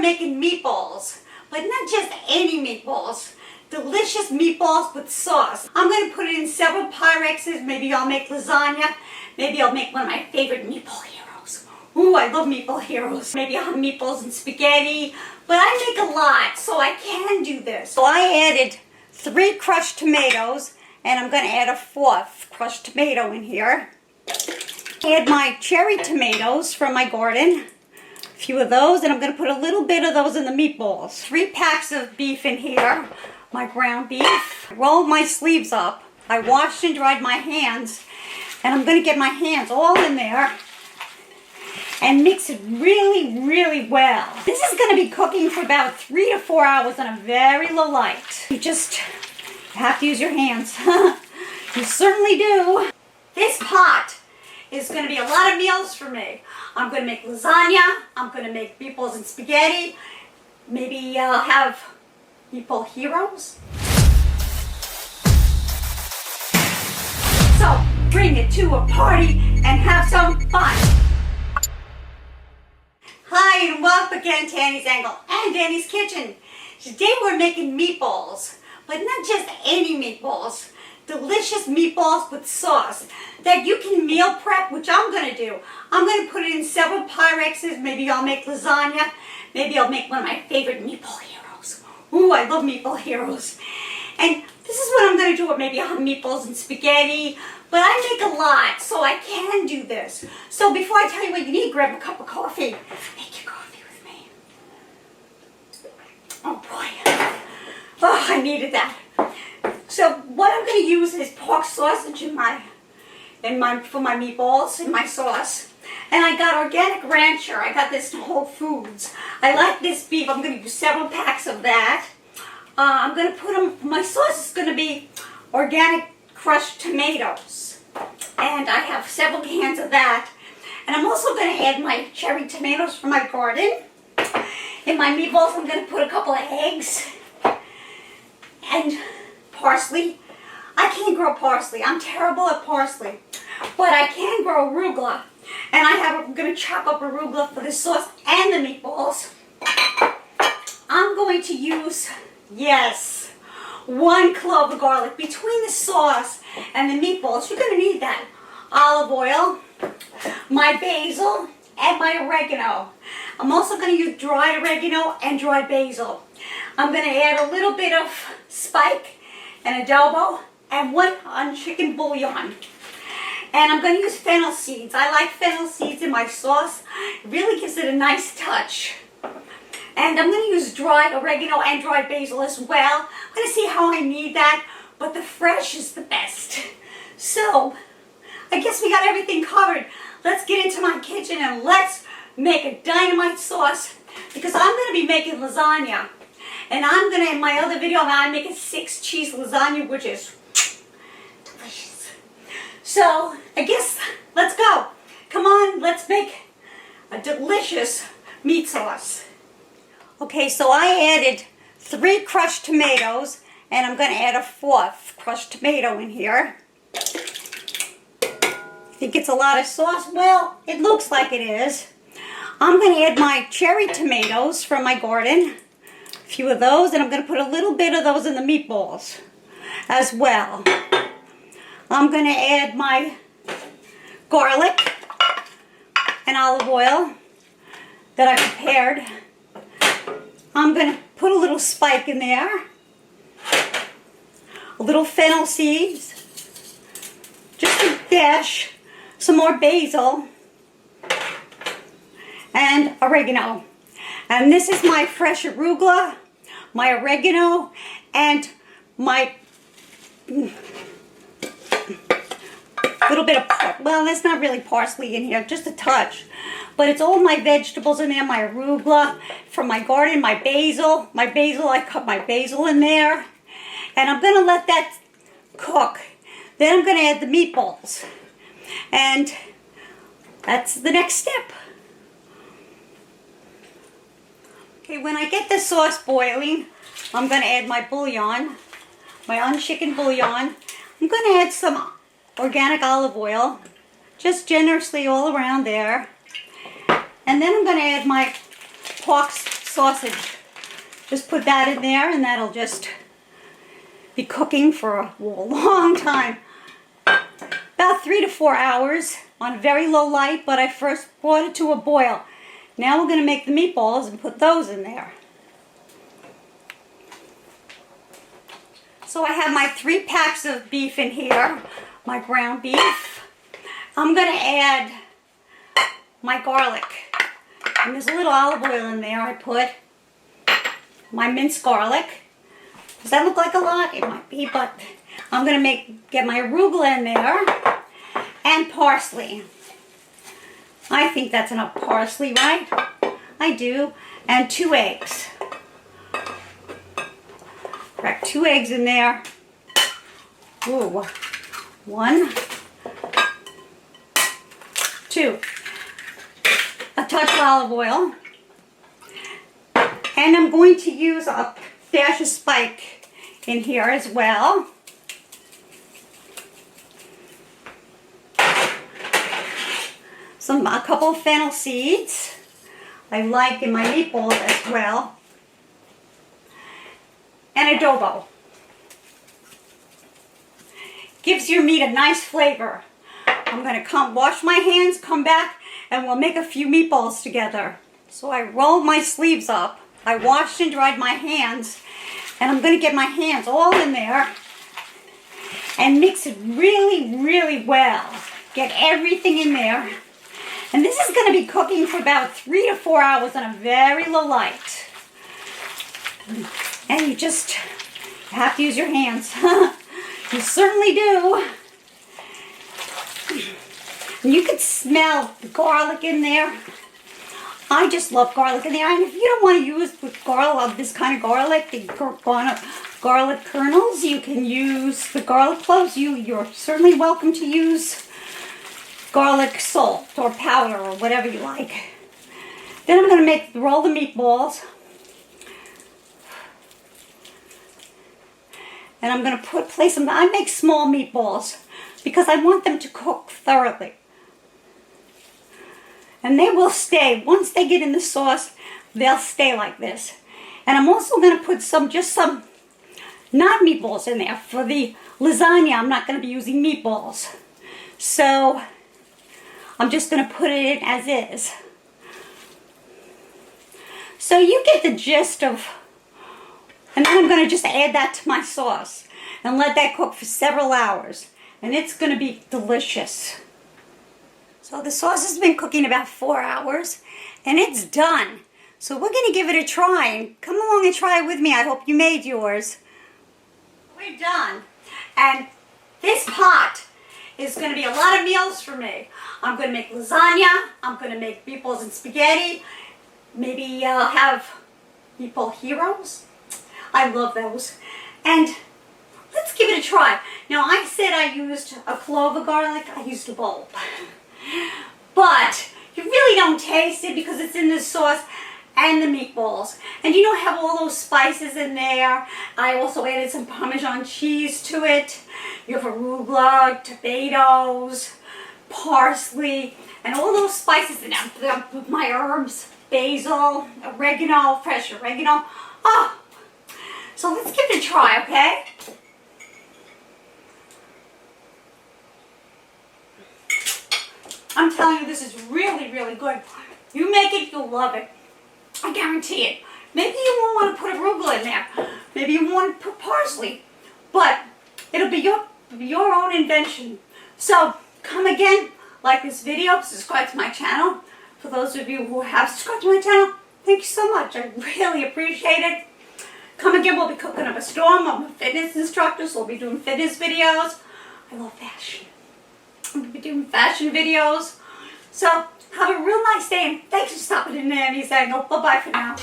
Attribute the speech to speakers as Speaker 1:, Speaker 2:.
Speaker 1: making meatballs, but not just any meatballs. Delicious meatballs with sauce. I'm going to put it in several Pyrex. Maybe I'll make lasagna. Maybe I'll make one of my favorite meatball heroes. Ooh, I love meatball heroes. Maybe I'll have meatballs and spaghetti. But I make a lot, so I can do this. So I added 3 crushed tomatoes, and I'm going to add a 4th crushed tomato in here. Add my cherry tomatoes from my garden. A few of those, and I'm going to put a little bit of those in the meatballs. 3 packs of beef in here. My ground beef. Rolled my sleeves up. I washed and dried my hands, and I'm going to get my hands all in there and mix it really, really well. This is going to be cooking for about 3 to 4 hours on a very low light. You have to use your hands. You certainly do. This pot is going to be a lot of meals for me. I'm going to make lasagna. I'm going to make meatballs and spaghetti. Maybe I'll have meatball heroes. So bring it to a party and have some fun. Hi and welcome again to Annie's Angle and Annie's Kitchen. Today we're making meatballs, but not just any meatballs. Delicious meatballs with sauce that you can meal prep, which I'm going to do. I'm going to put it in several Pyrex. Maybe I'll make lasagna. Maybe I'll make one of my favorite meatball heroes. Ooh, I love meatball heroes. And this is what I'm going to do. Maybe I'll have meatballs and spaghetti. But I make a lot, so I can do this. So before I tell you what you need, grab a cup of coffee. Make your coffee with me. Oh boy. Oh, I needed that. So what I'm going to use is pork sausage for my meatballs in my sauce. And I got organic rancher. I got this from Whole Foods. I like this beef. I'm going to use several packs of that. I'm going to put them, my sauce is going to be organic crushed tomatoes. And I have several cans of that. And I'm also going to add my cherry tomatoes from my garden. In my meatballs, I'm going to put a couple of eggs. And parsley. I can't grow parsley. I'm terrible at parsley. But I can grow arugula. And I'm going to chop up arugula for the sauce and the meatballs. I'm going to use, yes, 1 clove of garlic. Between the sauce and the meatballs, you're going to need that. Olive oil, my basil, and my oregano. I'm also going to use dried oregano and dried basil. I'm going to add a little bit of spike and adobo and 1 chicken bouillon. And I'm going to use fennel seeds. I like fennel seeds in my sauce. It really gives it a nice touch. And I'm going to use dried oregano and dried basil as well. I'm going to see how I need that, but the fresh is the best. So, I guess we got everything covered. Let's get into my kitchen and let's make a dynamite sauce, because I'm going to be making lasagna. And I'm going to, in my other video, I'm making 6 cheese lasagna, which is delicious. So, I guess, let's go. Come on, let's make a delicious meat sauce. Okay, so I added 3 crushed tomatoes, and I'm going to add a 4th crushed tomato in here. Think it's a lot of sauce? Well, it looks like it is. I'm going to add my cherry tomatoes from my garden. A few of those, and I'm going to put a little bit of those in the meatballs as well. I'm going to add my garlic and olive oil that I prepared. I'm going to put a little spike in there, a little fennel seeds, just a dash, some more basil, and oregano. And this is my fresh arugula, my oregano, and my little bit of, well, that's not really parsley in here, just a touch. But it's all my vegetables in there, my arugula from my garden, my basil. I cut my basil in there. And I'm going to let that cook. Then I'm going to add the meatballs. And that's the next step. Okay, when I get the sauce boiling, I'm going to add my bouillon, my unchickened bouillon. I'm going to add some organic olive oil, just generously all around there. And then I'm going to add my pork sausage. Just put that in there and that'll just be cooking for a long time. About 3 to 4 hours on very low light, but I first brought it to a boil. Now we're going to make the meatballs and put those in there. So I have my 3 packs of beef in here, my ground beef. I'm going to add my garlic. And there's a little olive oil in there I put. My minced garlic. Does that look like a lot? It might be, but I'm going to get my arugula in there. And parsley. I think that's enough parsley, right? I do. And 2 eggs. Crack 2 eggs in there. Ooh. 1. 2. A touch of olive oil. And I'm going to use a dash of spike in here as well. A couple of fennel seeds. I like in my meatballs as well. And adobo. Gives your meat a nice flavor. I'm going to wash my hands, come back, and we'll make a few meatballs together. So I rolled my sleeves up. I washed and dried my hands. And I'm going to get my hands all in there and mix it really, really well. Get everything in there. And this is going to be cooking for about 3 to 4 hours on a very low light. And you have to use your hands. You certainly do. And you can smell the garlic in there. I just love garlic in there. And if you don't want to use this kind of garlic, the garlic kernels, you can use the garlic cloves. You're certainly welcome to use garlic salt or powder or whatever you like. Then I'm going to roll the meatballs. And I'm going to place them. I make small meatballs because I want them to cook thoroughly. And they will stay. Once they get in the sauce, they'll stay like this. And I'm also going to put some not meatballs in there. For the lasagna, I'm not going to be using meatballs. So I'm just going to put it in as is. So you get the gist of, and then I'm going to just add that to my sauce and let that cook for several hours. And it's going to be delicious. So the sauce has been cooking about 4 hours and it's done. So we're going to give it a try. And come along and try it with me. I hope you made yours. We're done. And this pot is going to be a lot of meals for me. I'm going to make lasagna. I'm going to make meatballs and spaghetti. Maybe have meatball heroes. I love those. And let's give it a try. Now I said I used a clove of garlic. I used a bulb. But you really don't taste it because it's in the sauce and the meatballs. And you know, I have all those spices in there. I also added some Parmesan cheese to it. You have arugula, tomatoes, parsley, and all those spices in there. My herbs, basil, oregano, fresh oregano. Oh, so let's give it a try, okay? I'm telling you, this is really, really good. You make it, you'll love it. I guarantee it. Maybe you won't want to put arugula in there. Maybe you want to put parsley. But it'll be your own invention. So come again, like this video, subscribe to my channel. For those of you who have subscribed to my channel, thank you so much. I really appreciate it. Come again, we'll be cooking up a storm. I'm a fitness instructor, so we'll be doing fitness videos. I love fashion. We'll be doing fashion videos. So have a real nice day, and thanks for stopping in there. And he's saying, oh, bye-bye for now.